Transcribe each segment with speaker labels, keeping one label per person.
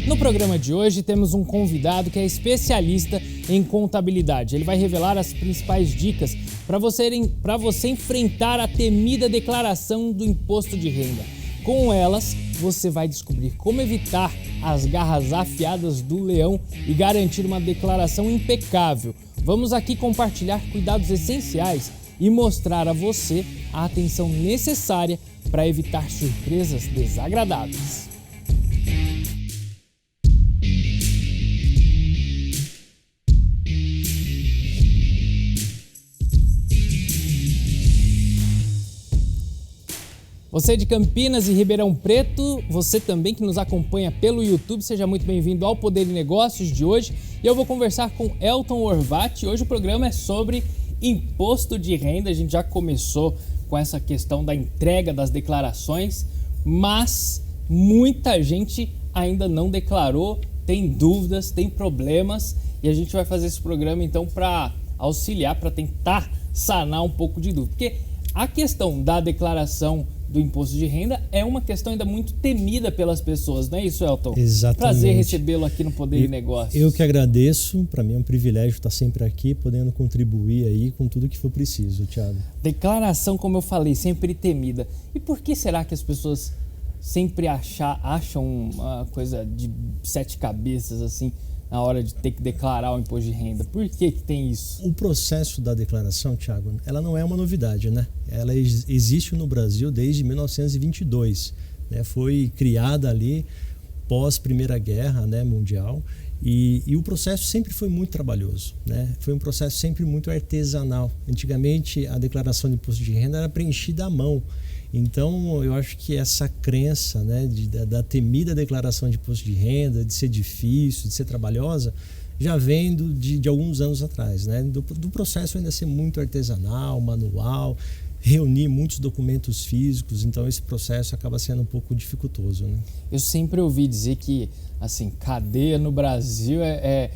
Speaker 1: No programa de hoje temos um convidado que é especialista em contabilidade. Ele vai revelar as principais dicas para você enfrentar a temida declaração do imposto de renda. Com elas, você vai descobrir como evitar as garras afiadas do leão e garantir uma declaração impecável. Vamos aqui compartilhar cuidados essenciais e mostrar a você a atenção necessária para evitar surpresas desagradáveis. Você de Campinas e Ribeirão Preto, você também que nos acompanha pelo YouTube, seja muito bem-vindo ao Poder de Negócios de hoje. E eu vou conversar com Elton Horvat. Hoje o programa é sobre imposto de renda. A gente já começou com essa questão da entrega das declarações, mas muita gente ainda não declarou, tem dúvidas, tem problemas. E a gente vai fazer esse programa então para auxiliar, para tentar sanar um pouco de dúvida. Porque a questão da declaração do imposto de renda é uma questão ainda muito temida pelas pessoas, não é isso, Elton?
Speaker 2: Exatamente.
Speaker 1: Prazer recebê-lo aqui no Poder de Negócios.
Speaker 2: Eu que agradeço, para mim é um privilégio estar sempre aqui, podendo contribuir aí com tudo que for preciso, Thiago.
Speaker 1: Declaração, como eu falei, sempre temida. E por que será que as pessoas sempre acham uma coisa de 7 cabeças assim, na hora de ter que declarar o imposto de renda? Por que tem isso?
Speaker 2: O processo da declaração, Thiago, ela não é uma novidade, né? Ela existe no Brasil desde 1922, né? Foi criada ali pós Primeira Guerra, né, Mundial, e o processo sempre foi muito trabalhoso, né? Foi um processo sempre muito artesanal. Antigamente a declaração de imposto de renda era preenchida à mão. Então, eu acho que essa crença, né, da temida declaração de imposto de renda, de ser difícil, de ser trabalhosa, já vem de alguns anos atrás, né? Do processo ainda ser muito artesanal, manual, reunir muitos documentos físicos, então esse processo acaba sendo um pouco dificultoso, né?
Speaker 1: Eu sempre ouvi dizer que, assim, cadeia no Brasil é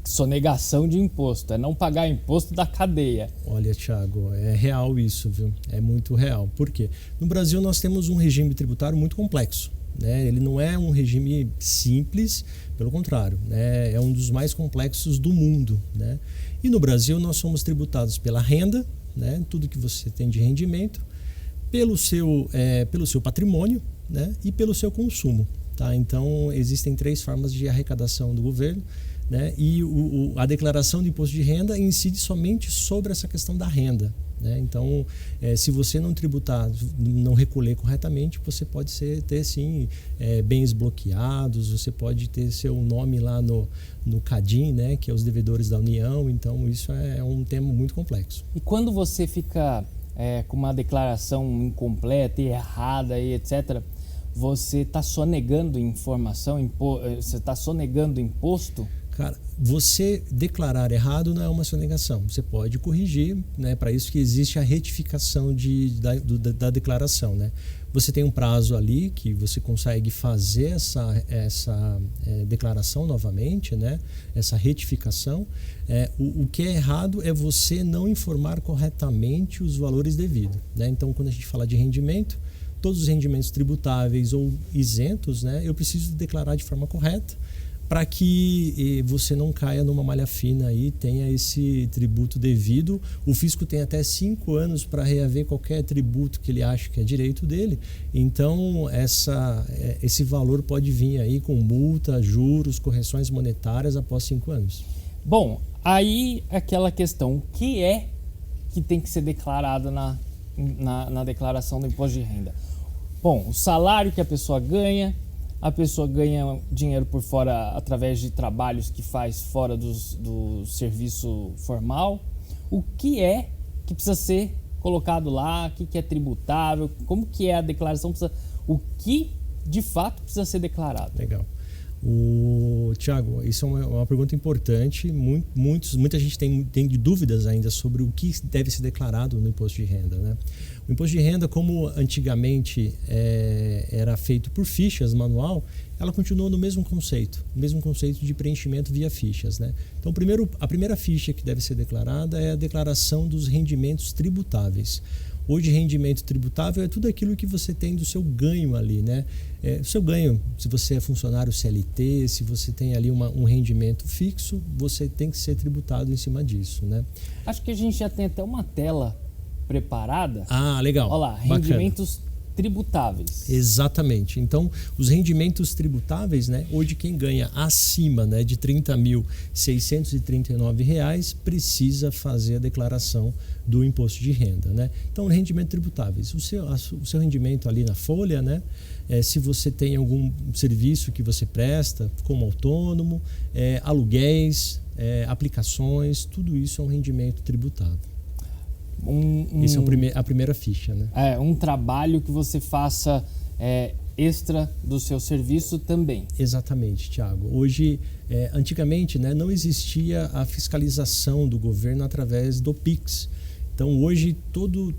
Speaker 1: sonegação de imposto, é não pagar imposto da cadeia.
Speaker 2: Olha, Thiago, é real isso, viu? É muito real. Por quê? No Brasil nós temos um regime tributário muito complexo, né? Ele não é um regime simples, pelo contrário, né? É um dos mais complexos do mundo, né? E no Brasil nós somos tributados pela renda, né? Tudo que você tem de rendimento, pelo seu patrimônio, né? E pelo seu consumo, tá? Então existem 3 formas de arrecadação do governo, né? E a declaração de imposto de renda incide somente sobre essa questão da renda, né? Então, se você não tributar, não recolher corretamente, você pode ter sim bens bloqueados, você pode ter seu nome lá no CADIM, né? Que é os devedores da União. Então, isso é um tema muito complexo.
Speaker 1: E quando você fica com uma declaração incompleta e errada, e etc., você está sonegando informação, você está sonegando imposto?
Speaker 2: Cara, você declarar errado não é uma sonegação. Você pode corrigir, né? Para isso que existe a retificação da declaração, né? Você tem um prazo ali que você consegue fazer essa declaração novamente, né? Essa retificação. O que é errado é você não informar corretamente os valores devidos, né? Então, quando a gente fala de rendimento, todos os rendimentos tributáveis ou isentos, né? Eu preciso declarar de forma correta, para que você não caia numa malha fina e tenha esse tributo devido. O fisco tem até 5 anos para reaver qualquer tributo que ele acha que é direito dele. Então, esse valor pode vir aí com multa, juros, correções monetárias após 5 anos.
Speaker 1: Bom, aí aquela questão, o que tem que ser declarado na declaração do imposto de renda? Bom, o salário que a pessoa ganha dinheiro por fora através de trabalhos que faz fora do serviço formal. O que precisa ser colocado lá? O que é tributável? Como que é a declaração? O que de fato precisa ser declarado?
Speaker 2: Legal. Thiago, isso é uma pergunta importante. Muita gente tem dúvidas ainda sobre o que deve ser declarado no imposto de renda, né? O imposto de renda, como antigamente era feito por fichas manual, ela continua no mesmo conceito de preenchimento via fichas, né? Então, a primeira ficha que deve ser declarada é a declaração dos rendimentos tributáveis. Hoje, rendimento tributável é tudo aquilo que você tem do seu ganho ali, né? O seu ganho, se você é funcionário CLT, se você tem ali um rendimento fixo, você tem que ser tributado em cima disso, né?
Speaker 1: Acho que a gente já tem até uma tela preparada.
Speaker 2: Ah, legal.
Speaker 1: Olha lá, rendimentos tributáveis.
Speaker 2: Exatamente. Então, os rendimentos tributáveis, né, hoje quem ganha acima, né, de R$ 30.639 precisa fazer a declaração do imposto de renda, né? Então, rendimento tributáveis. O seu rendimento ali na folha, né, se você tem algum serviço que você presta, como autônomo, aluguéis, aplicações, tudo isso é um rendimento tributável. Essa é a primeira ficha, né?
Speaker 1: Um trabalho que você faça extra do seu serviço também.
Speaker 2: Exatamente, Thiago. Hoje, antigamente, né, não existia a fiscalização do governo através do PIX. Então, hoje, todo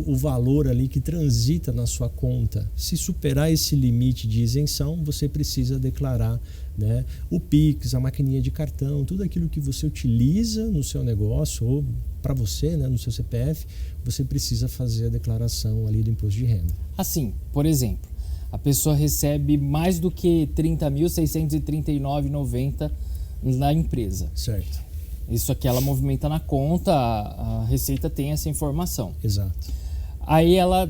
Speaker 2: o valor ali que transita na sua conta, se superar esse limite de isenção, você precisa declarar, né, o PIX, a maquininha de cartão, tudo aquilo que você utiliza no seu negócio ou para você, né, no seu CPF, você precisa fazer a declaração ali do imposto de renda.
Speaker 1: Assim, por exemplo, a pessoa recebe mais do que R$ 30.639,90 na empresa.
Speaker 2: Certo.
Speaker 1: Isso aqui ela movimenta na conta, a Receita tem essa informação.
Speaker 2: Exato.
Speaker 1: Aí ela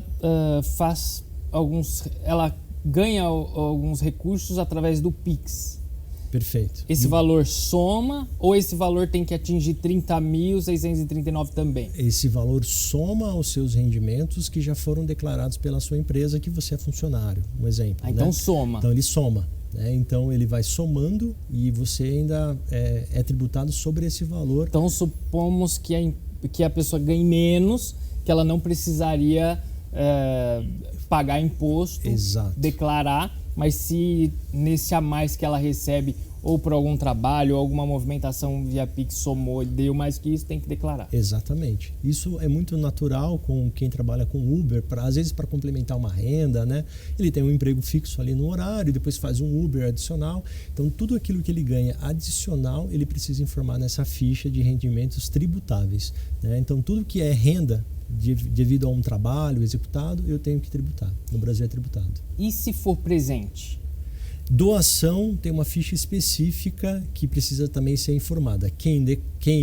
Speaker 1: ela ganha alguns recursos através do PIX.
Speaker 2: Perfeito.
Speaker 1: Esse valor soma ou esse valor tem que atingir 30.639 também?
Speaker 2: Esse valor soma aos seus rendimentos que já foram declarados pela sua empresa que você é funcionário, um exemplo.
Speaker 1: Então,
Speaker 2: né?
Speaker 1: soma.
Speaker 2: Então ele soma. Então ele vai somando e você ainda é tributado sobre esse valor.
Speaker 1: Então supomos que a pessoa ganhe menos, que ela não precisaria pagar imposto,
Speaker 2: Exato.
Speaker 1: declarar, mas se nesse a mais que ela recebe ou por algum trabalho ou alguma movimentação via Pix somou e deu mais que isso, tem que declarar.
Speaker 2: Exatamente. Isso é muito natural com quem trabalha com Uber, às vezes para complementar uma renda, né? Ele tem um emprego fixo ali no horário, depois faz um Uber adicional. Então, tudo aquilo que ele ganha adicional, ele precisa informar nessa ficha de rendimentos tributáveis, né? Então, tudo que é renda devido a um trabalho executado, eu tenho que tributar. No Brasil é tributado.
Speaker 1: E se for presente?
Speaker 2: Doação tem uma ficha específica que precisa também ser informada. Quem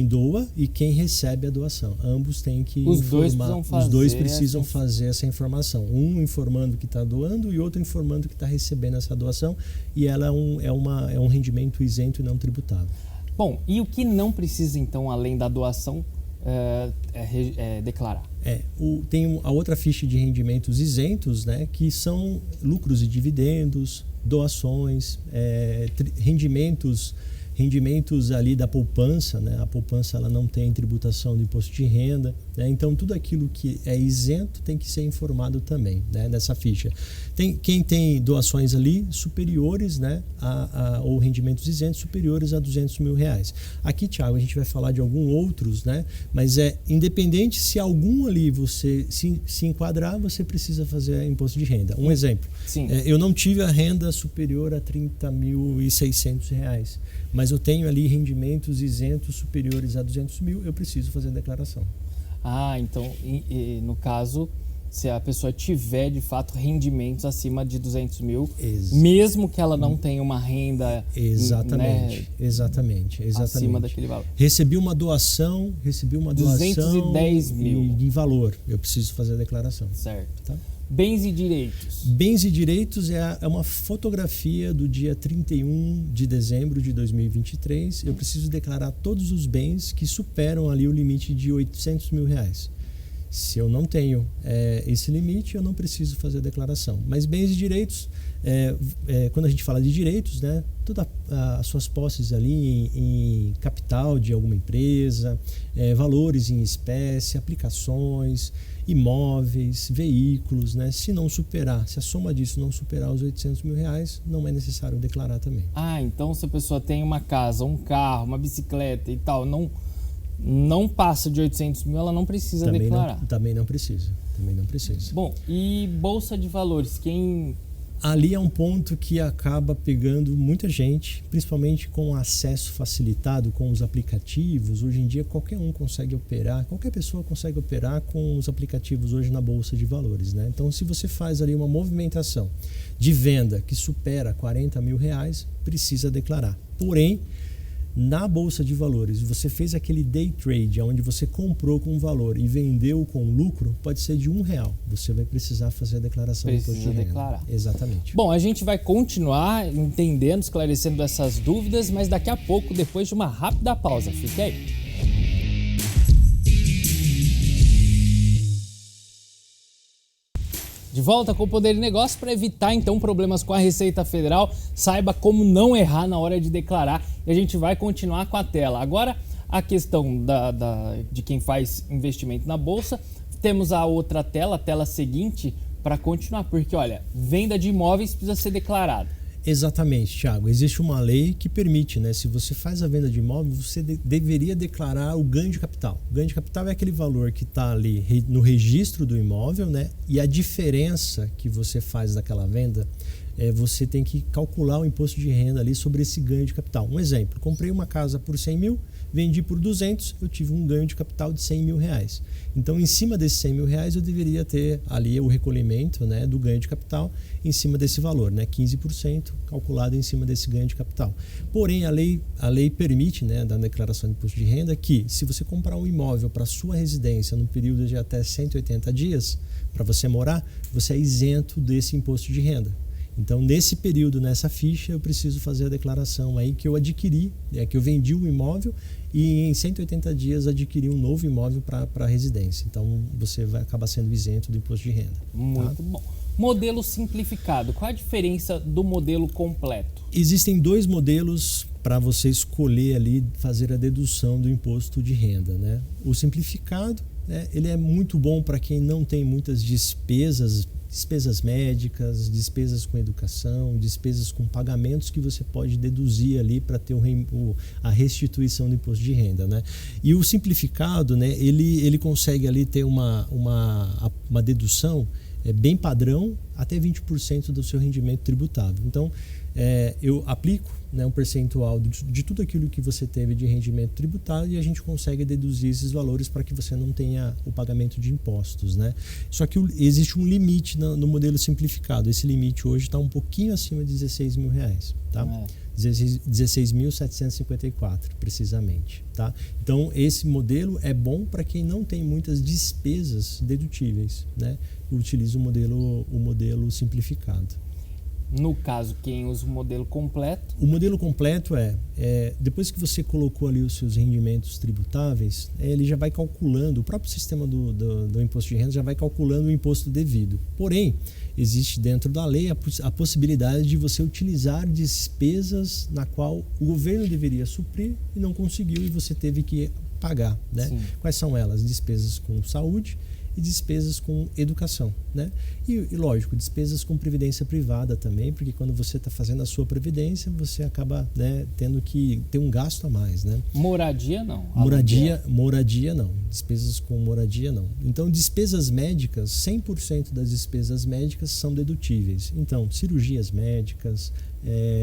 Speaker 2: doa e quem recebe a doação. Ambos têm que informar. Os dois precisam fazer essa informação. Um informando que está doando e outro informando que está recebendo essa doação. E ela é um rendimento isento e não tributável.
Speaker 1: Bom, e o que não precisa, então, além da doação, declarar?
Speaker 2: Tem a outra ficha de rendimentos isentos, né, que são lucros e dividendos, doações, rendimentos ali da poupança, né? A poupança ela não tem tributação do imposto de renda, né? Então tudo aquilo que é isento tem que ser informado também, né, nessa ficha. Quem tem doações ali superiores, né, ou rendimentos isentos superiores a R$200 mil. Aqui, Thiago, a gente vai falar de alguns outros, né? Mas independente se algum ali você se enquadrar, você precisa fazer imposto de renda. Um exemplo, eu não tive a renda superior a R$30.600, mas eu tenho ali rendimentos isentos superiores a R$200 mil, eu preciso fazer a declaração.
Speaker 1: Então, no caso, se a pessoa tiver, de fato, rendimentos acima de R$200 mil, mesmo que ela não tenha uma renda
Speaker 2: exatamente.
Speaker 1: acima daquele valor.
Speaker 2: Recebi uma doação
Speaker 1: 210 mil
Speaker 2: em valor, eu preciso fazer a declaração.
Speaker 1: Certo.
Speaker 2: Tá?
Speaker 1: Bens e direitos.
Speaker 2: Bens e direitos é uma fotografia do dia 31 de dezembro de 2023. Eu preciso declarar todos os bens que superam ali o limite de R$800 mil. Se eu não tenho esse limite, eu não preciso fazer a declaração. Mas bens e direitos, quando a gente fala de direitos, né, todas as suas posses ali em capital de alguma empresa, valores em espécie, aplicações, imóveis, veículos, né? Se a soma disso não superar os R$800 mil, não é necessário declarar também.
Speaker 1: Então se a pessoa tem uma casa, um carro, uma bicicleta e tal, não passa de R$800 mil, ela não precisa declarar.
Speaker 2: Também não precisa.
Speaker 1: Bom, e Bolsa de Valores? Quem
Speaker 2: Ali é um ponto que acaba pegando muita gente, principalmente com acesso facilitado com os aplicativos. Hoje em dia qualquer um consegue operar, qualquer pessoa consegue operar com os aplicativos hoje na Bolsa de Valores, né? Então, se você faz ali uma movimentação de venda que supera R$40 mil, precisa declarar. Porém, na Bolsa de Valores, você fez aquele day trade, onde você comprou com valor e vendeu com lucro, pode ser de R$1. Você vai precisar fazer a declaração do imposto de renda.
Speaker 1: Declarar.
Speaker 2: Exatamente.
Speaker 1: Bom, a gente vai continuar entendendo, esclarecendo essas dúvidas, mas daqui a pouco, depois de uma rápida pausa. Fique aí. De volta com o Poder de Negócio para evitar então problemas com a Receita Federal. Saiba como não errar na hora de declarar e a gente vai continuar com a tela. Agora a questão de quem faz investimento na Bolsa. Temos a outra tela, a tela seguinte, para continuar, porque olha, venda de imóveis precisa ser declarada.
Speaker 2: Exatamente, Thiago. Existe uma lei que permite, né? Se você faz a venda de imóvel, você deveria declarar o ganho de capital. O ganho de capital é aquele valor que está ali no registro do imóvel, né? E a diferença que você faz daquela venda, você tem que calcular o imposto de renda ali sobre esse ganho de capital. Um exemplo, comprei uma casa por 100 mil, vendi por 200, eu tive um ganho de capital de R$100 mil. Então, em cima desses R$100 mil, eu deveria ter ali o recolhimento, né, do ganho de capital em cima desse valor, né, 15% calculado em cima desse ganho de capital. Porém, a lei permite, né, da declaração de imposto de renda, que se você comprar um imóvel para sua residência no período de até 180 dias, para você morar, você é isento desse imposto de renda. Então, nesse período, nessa ficha, eu preciso fazer a declaração aí que eu adquiri, que eu vendi o imóvel e em 180 dias adquiri um novo imóvel para a residência. Então, você vai acabar sendo isento do imposto de renda.
Speaker 1: Muito bom. Modelo simplificado. Qual a diferença do modelo completo?
Speaker 2: Existem dois modelos para você escolher ali, fazer a dedução do imposto de renda, né? O simplificado, né, ele é muito bom para quem não tem muitas despesas médicas, despesas com educação, despesas com pagamentos que você pode deduzir ali para ter a restituição do imposto de renda, né? E o simplificado, né, ele consegue ali ter uma dedução bem padrão, até 20% do seu rendimento tributável. Então, eu aplico, né, um percentual de tudo aquilo que você teve de rendimento tributário e a gente consegue deduzir esses valores para que você não tenha o pagamento de impostos, né? Só que existe um limite no modelo simplificado. Esse limite hoje está um pouquinho acima de R$16 mil, tá? 16.754, precisamente, tá? Então, esse modelo é bom para quem não tem muitas despesas dedutíveis, né? Utiliza o modelo simplificado.
Speaker 1: No caso, quem usa o modelo completo?
Speaker 2: O modelo completo depois que você colocou ali os seus rendimentos tributáveis, ele já vai calculando, o próprio sistema do imposto de renda já vai calculando o imposto devido. Porém, existe dentro da lei a possibilidade de você utilizar despesas na qual o governo deveria suprir e não conseguiu e você teve que pagar, né? Sim. Quais são elas? Despesas com saúde e despesas com educação, né? E lógico, despesas com previdência privada também, porque quando você está fazendo a sua previdência, você acaba, né, tendo que ter um gasto a mais, né?
Speaker 1: Moradia não.
Speaker 2: Moradia não. Despesas com moradia não. Então, despesas médicas, 100% das despesas médicas são dedutíveis. Então, cirurgias médicas,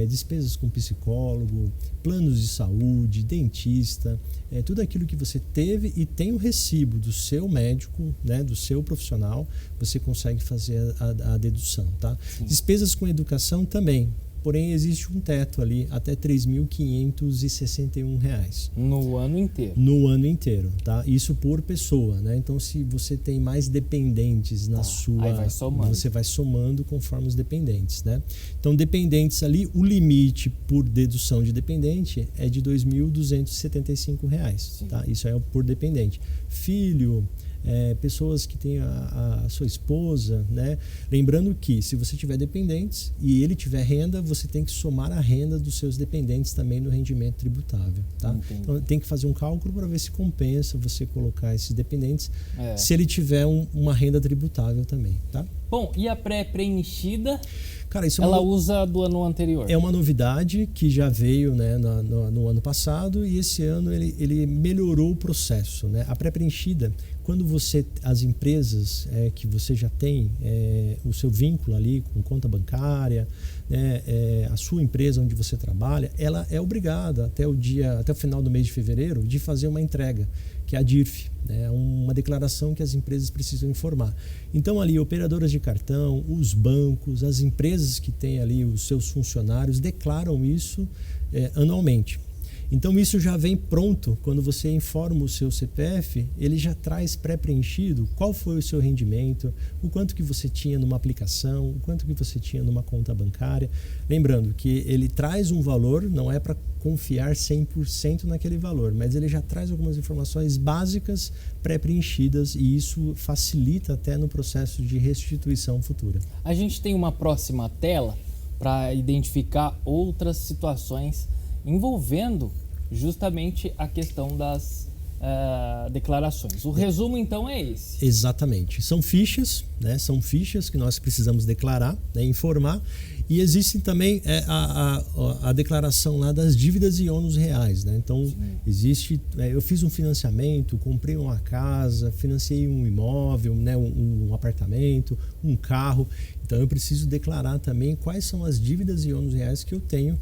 Speaker 2: despesas com psicólogo, planos de saúde, dentista, tudo aquilo que você teve e tem o recibo do seu médico, né, do seu profissional, você consegue fazer a dedução, tá? Sim. Despesas com educação também, porém existe um teto ali até R$ 3.561.
Speaker 1: No ano inteiro?
Speaker 2: No ano inteiro, tá? Isso por pessoa, né? Então, se você tem mais dependentes na sua...
Speaker 1: Aí vai somando.
Speaker 2: Você vai somando conforme os dependentes, né? Então, dependentes ali, o limite por dedução de dependente é de R$ 2.275, tá? Isso é por dependente. Filho... pessoas que têm a sua esposa, né? Lembrando que se você tiver dependentes e ele tiver renda, você tem que somar a renda dos seus dependentes também no rendimento tributável, tá? Então tem que fazer um cálculo para ver se compensa você colocar esses dependentes se ele tiver uma renda tributável também, tá?
Speaker 1: Bom, e a pré-preenchida?
Speaker 2: Cara, isso é
Speaker 1: ela usa do ano anterior?
Speaker 2: É uma novidade que já veio, né, no ano passado, e esse ano ele melhorou o processo, né? A pré-preenchida, quando as empresas que você já tem o seu vínculo ali com conta bancária, né, a sua empresa onde você trabalha, ela é obrigada até o final do mês de fevereiro de fazer uma entrega, que é a DIRF, né, uma declaração que as empresas precisam informar. Então ali operadoras de cartão, os bancos, as empresas que têm ali os seus funcionários declaram isso anualmente. Então isso já vem pronto, quando você informa o seu CPF, ele já traz pré-preenchido qual foi o seu rendimento, o quanto que você tinha numa aplicação, o quanto que você tinha numa conta bancária. Lembrando que ele traz um valor, não é para confiar 100% naquele valor, mas ele já traz algumas informações básicas pré-preenchidas e isso facilita até no processo de restituição futura.
Speaker 1: A gente tem uma próxima tela para identificar outras situações envolvendo justamente a questão das declarações. O resumo, então, é esse.
Speaker 2: Exatamente. São fichas, né? São fichas que nós precisamos declarar, né? Informar. E existe também a declaração lá das dívidas e ônus reais, né? Então, existe... eu fiz um financiamento, comprei uma casa, financiei um imóvel, né? um apartamento, um carro. Então, eu preciso declarar também quais são as dívidas e ônus reais que eu tenho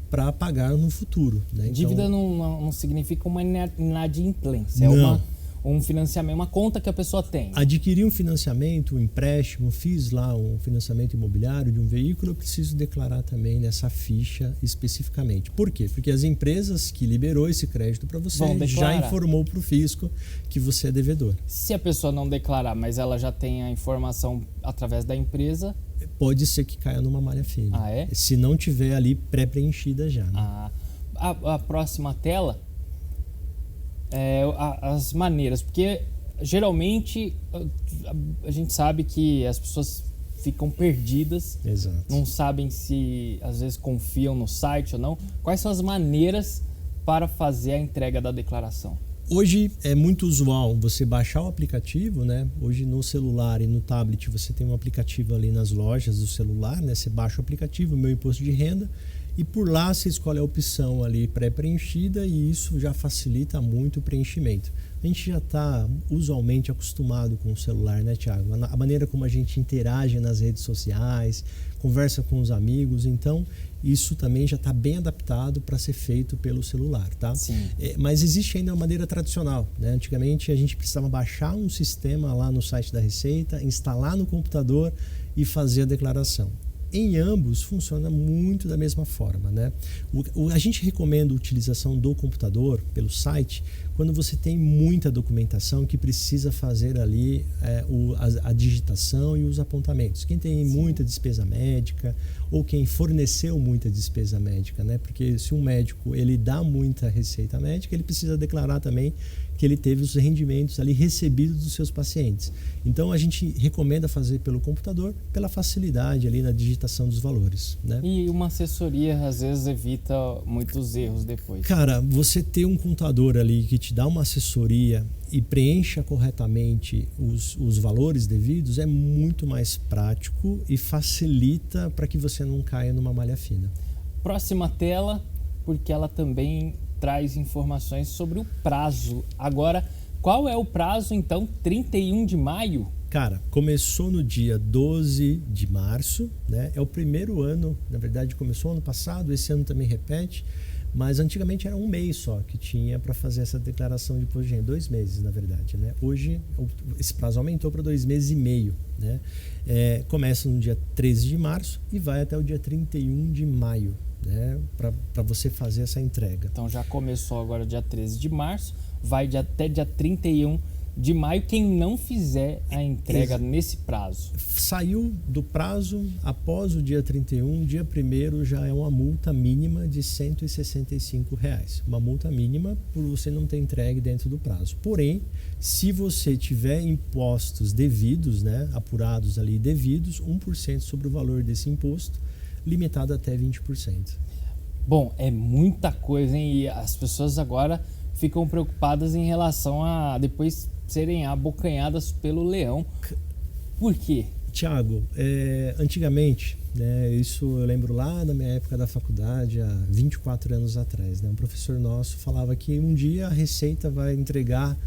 Speaker 2: para pagar no futuro, né?
Speaker 1: Dívida não significa uma inadimplência,
Speaker 2: não.
Speaker 1: Um financiamento, uma conta que a pessoa tem.
Speaker 2: Adquiri um financiamento, um empréstimo, fiz lá um financiamento imobiliário de um veículo, eu preciso declarar também nessa ficha especificamente. Por quê? Porque as empresas que liberou esse crédito para você já informou para o fisco que você é devedor. Se
Speaker 1: a pessoa não declarar, mas ela já tem a informação através da empresa...
Speaker 2: Pode ser que caia numa malha fina.
Speaker 1: Ah, é?
Speaker 2: Se não tiver ali pré-preenchida já. Né?
Speaker 1: A próxima tela é as maneiras, porque geralmente a gente sabe que as pessoas ficam perdidas.
Speaker 2: Exato.
Speaker 1: Não sabem se às vezes confiam no site ou não. Quais são as maneiras para fazer a entrega da declaração?
Speaker 2: Hoje é muito usual você baixar o aplicativo, né? Hoje no celular e no tablet você tem um aplicativo ali nas lojas do celular, né? Você baixa o aplicativo, Meu Imposto de Renda, e por lá você escolhe a opção ali pré-preenchida e isso já facilita muito o preenchimento. A gente já está usualmente acostumado com o celular, né, Thiago? A maneira como a gente interage nas redes sociais, conversa com os amigos, então isso também já está bem adaptado para ser feito pelo celular, tá?
Speaker 1: Sim.
Speaker 2: Mas existe ainda uma maneira tradicional, né? Antigamente a gente precisava baixar um sistema lá no site da Receita, instalar no computador e fazer a declaração. Em ambos funciona muito da mesma forma, né? A gente recomenda a utilização do computador pelo site quando você tem muita documentação que precisa fazer ali a digitação e os apontamentos. Quem tem muita despesa médica ou quem forneceu muita despesa médica, né? Porque se um médico ele dá muita receita médica, ele precisa declarar também que ele teve os rendimentos ali recebidos dos seus pacientes. Então a gente recomenda fazer pelo computador pela facilidade ali na digitação dos valores, né?
Speaker 1: E uma assessoria às vezes evita muitos erros depois.
Speaker 2: Cara, você ter um contador ali que te dá uma assessoria e preencha corretamente os valores devidos é muito mais prático e facilita para que você não caia numa malha fina.
Speaker 1: Próxima tela, porque ela também traz informações sobre o prazo. Agora, qual é o prazo, então, 31 de maio?
Speaker 2: Cara, começou no dia 12 de março, né? É o primeiro ano, na verdade começou ano passado, esse ano também repete, mas antigamente era um mês só que tinha para fazer essa declaração de imposto de renda, 2 meses na verdade, né? Hoje esse prazo aumentou para 2 meses e meio, né? Começa no dia 13 de março e vai até o dia 31 de maio. Né, para você fazer essa entrega.
Speaker 1: Então já começou agora dia 13 de março, vai até dia 31 de maio quem não fizer a entrega nesse prazo.
Speaker 2: Saiu do prazo após o dia 31, dia 1º já é uma multa mínima de R$ 165. Uma multa mínima por você não ter entregue dentro do prazo. Porém, se você tiver impostos devidos, né, apurados ali devidos, 1% sobre o valor desse imposto, limitado até 20%.
Speaker 1: Bom, é muita coisa, hein? E as pessoas agora ficam preocupadas em relação a depois serem abocanhadas pelo leão. Por quê?
Speaker 2: Tiago, antigamente, né, isso eu lembro lá da minha época da faculdade, há 24 anos atrás, né, um professor nosso falava que um dia a Receita vai entregar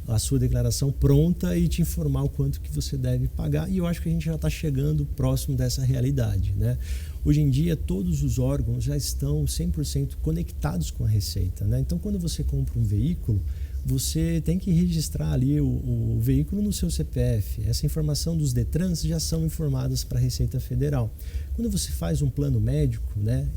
Speaker 2: a sua declaração pronta e te informar o quanto que você deve pagar, e eu acho que a gente já está chegando próximo dessa realidade, né? Hoje em dia todos os órgãos já estão 100% conectados com a Receita, né? Então quando você compra um veículo, você tem que registrar ali o veículo no seu CPF. Essa informação dos Detrans já são informadas para a Receita Federal. Quando você faz um plano médico, né,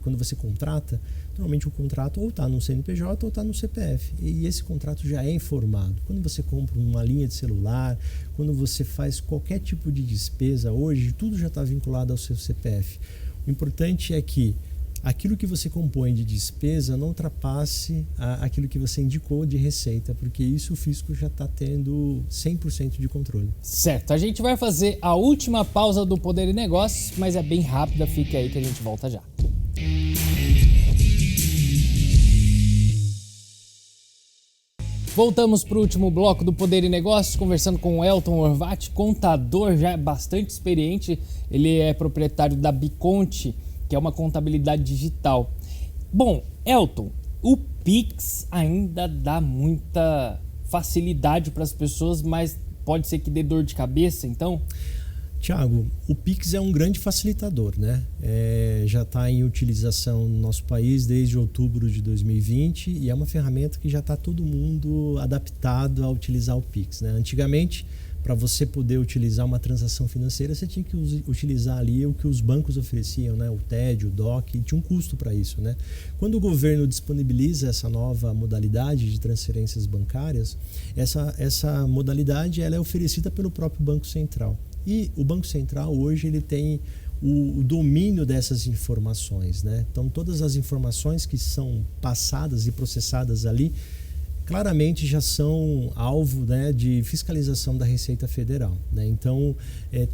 Speaker 2: quando você contrata, normalmente o contrato ou está no CNPJ ou está no CPF. E esse contrato já é informado. Quando você compra uma linha de celular, quando você faz qualquer tipo de despesa hoje, tudo já está vinculado ao seu CPF. O importante é que aquilo que você compõe de despesa não ultrapasse aquilo que você indicou de receita, porque isso o fisco já está tendo 100% de controle.
Speaker 1: Certo, a gente vai fazer a última pausa do Poder e Negócios, mas é bem rápida, fique aí que a gente volta já. Voltamos para o último bloco do Poder e Negócios, conversando com o Elton Horvat, contador já bastante experiente. Ele é proprietário da Biconte, que é uma contabilidade digital. Bom, Elton, o Pix ainda dá muita facilidade para as pessoas, mas pode ser que dê dor de cabeça, então?
Speaker 2: Tiago, o Pix é um grande facilitador, né? Já está em utilização no nosso país desde outubro de 2020 e é uma ferramenta que já está todo mundo adaptado a utilizar o Pix, né? Antigamente, para você poder utilizar uma transação financeira, você tinha que utilizar ali o que os bancos ofereciam, né? O TED, o DOC, e tinha um custo para isso, né? Quando o governo disponibiliza essa nova modalidade de transferências bancárias, essa modalidade ela é oferecida pelo próprio Banco Central. E o Banco Central hoje ele tem o domínio dessas informações, né? Então todas as informações que são passadas e processadas ali claramente já são alvo, né, de fiscalização da Receita Federal, né? Então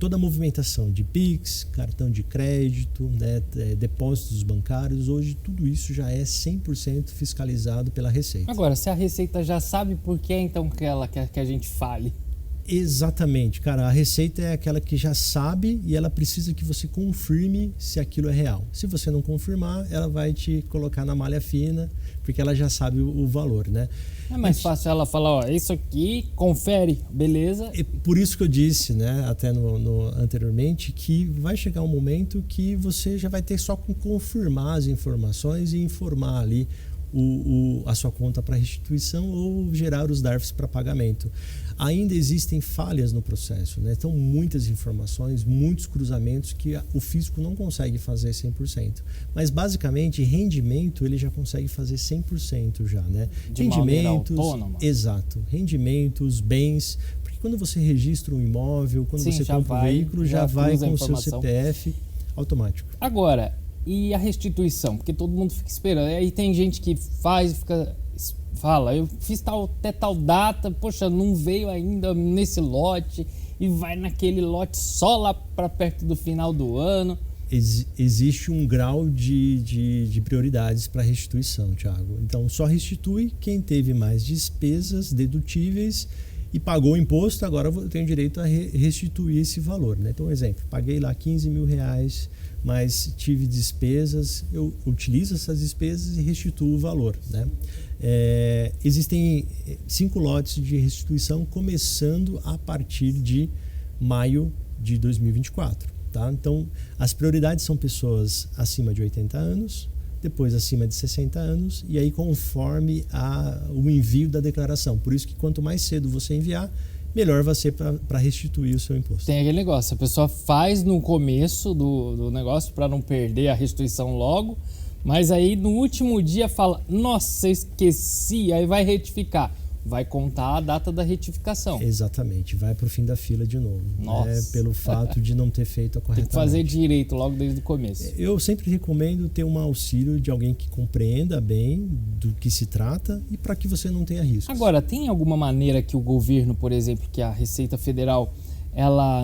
Speaker 2: toda a movimentação de Pix, cartão de crédito, né, depósitos bancários, hoje tudo isso já é 100% fiscalizado pela Receita.
Speaker 1: Agora, se a Receita já sabe, por que então que ela quer que a gente fale?
Speaker 2: Exatamente, cara, a Receita é aquela que já sabe e ela precisa que você confirme se aquilo é real. Se você não confirmar, ela vai te colocar na malha fina, porque ela já sabe o valor, né?
Speaker 1: É mais fácil ela falar, ó, isso aqui, confere, beleza?
Speaker 2: É por isso que eu disse, né, até anteriormente, que vai chegar um momento que você já vai ter só que confirmar as informações e informar ali a sua conta para restituição ou gerar os DARFs para pagamento. Ainda existem falhas no processo, né? Então muitas informações, muitos cruzamentos que o fisco não consegue fazer 100%. Mas basicamente rendimento ele já consegue fazer 100% já, né?
Speaker 1: De maneira autônoma.
Speaker 2: Exato. Rendimentos, bens, porque quando você registra um imóvel, quando você compra um veículo, já vai com o seu CPF automático.
Speaker 1: Agora, e a restituição? Porque todo mundo fica esperando. Aí tem gente que fala, eu fiz até tal data, poxa, não veio ainda nesse lote e vai naquele lote só lá para perto do final do ano.
Speaker 2: Existe um grau de prioridades para restituição, Thiago. Então, só restitui quem teve mais despesas dedutíveis e pagou o imposto, agora eu tenho direito a restituir esse valor, né? Então, exemplo, paguei lá R$15 mil, mas tive despesas, eu utilizo essas despesas e restituo o valor, né? Existem 5 lotes de restituição começando a partir de maio de 2024, tá? Então, as prioridades são pessoas acima de 80 anos, depois acima de 60 anos e aí conforme o envio da declaração. Por isso que quanto mais cedo você enviar, melhor vai ser para restituir o seu imposto.
Speaker 1: Tem aquele negócio, a pessoa faz no começo do negócio para não perder a restituição logo, mas aí no último dia fala, nossa, eu esqueci, aí vai retificar. Vai contar a data da retificação.
Speaker 2: Exatamente, vai para o fim da fila de novo.
Speaker 1: Nossa.
Speaker 2: Né, pelo fato de não ter feito a corretamente.
Speaker 1: Tem que fazer direito logo desde o começo.
Speaker 2: Eu sempre recomendo ter um auxílio de alguém que compreenda bem do que se trata e para que você não tenha riscos.
Speaker 1: Agora, tem alguma maneira que o governo, por exemplo, que a Receita Federal, ela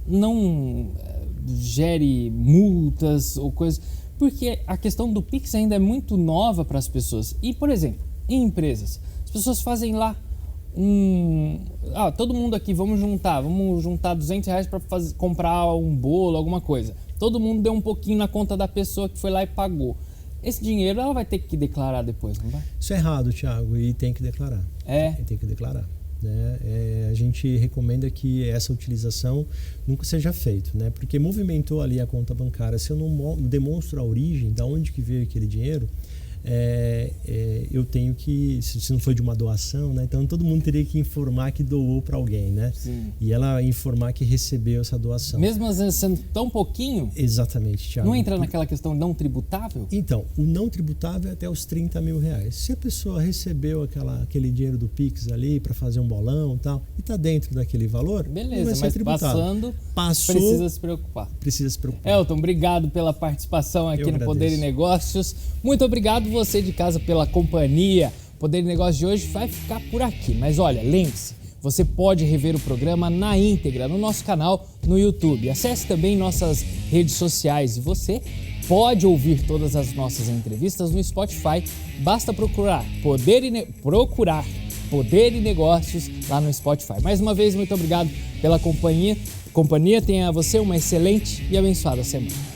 Speaker 1: não gere multas ou coisas? Porque a questão do Pix ainda é muito nova para as pessoas. E, por exemplo, em empresas, as pessoas fazem lá todo mundo aqui, vamos juntar R$200 para comprar um bolo, alguma coisa. Todo mundo deu um pouquinho na conta da pessoa que foi lá e pagou. Esse dinheiro ela vai ter que declarar depois, não vai?
Speaker 2: Isso é errado, Thiago, e tem que declarar. Tem que declarar. Né? A gente recomenda que essa utilização nunca seja feita, né? Porque movimentou ali a conta bancária. Se eu não demonstro a origem, de onde que veio aquele dinheiro, eu tenho que, se não foi de uma doação, né? Então todo mundo teria que informar que doou para alguém, né?
Speaker 1: Sim.
Speaker 2: E ela informar que recebeu essa doação.
Speaker 1: Mesmo às vezes sendo tão pouquinho?
Speaker 2: Exatamente, Thiago.
Speaker 1: Não entra naquela questão não tributável?
Speaker 2: Então, o não tributável é até os R$30 mil. Se a pessoa recebeu aquele dinheiro do Pix ali para fazer um bolão e tal, e está dentro daquele valor,
Speaker 1: beleza,
Speaker 2: vai ser
Speaker 1: mas
Speaker 2: tributado.
Speaker 1: Passou, precisa se preocupar.
Speaker 2: Precisa se preocupar.
Speaker 1: Elton, obrigado pela participação aqui no Poder e Negócios. Muito obrigado você de casa pela companhia. O Poder e Negócios de hoje vai ficar por aqui. Mas olha, lembre-se, você pode rever o programa na íntegra no nosso canal no YouTube. Acesse também nossas redes sociais e você pode ouvir todas as nossas entrevistas no Spotify. Basta procurar Poder e Negócios lá no Spotify. Mais uma vez, muito obrigado pela companhia. Tenha você uma excelente e abençoada semana.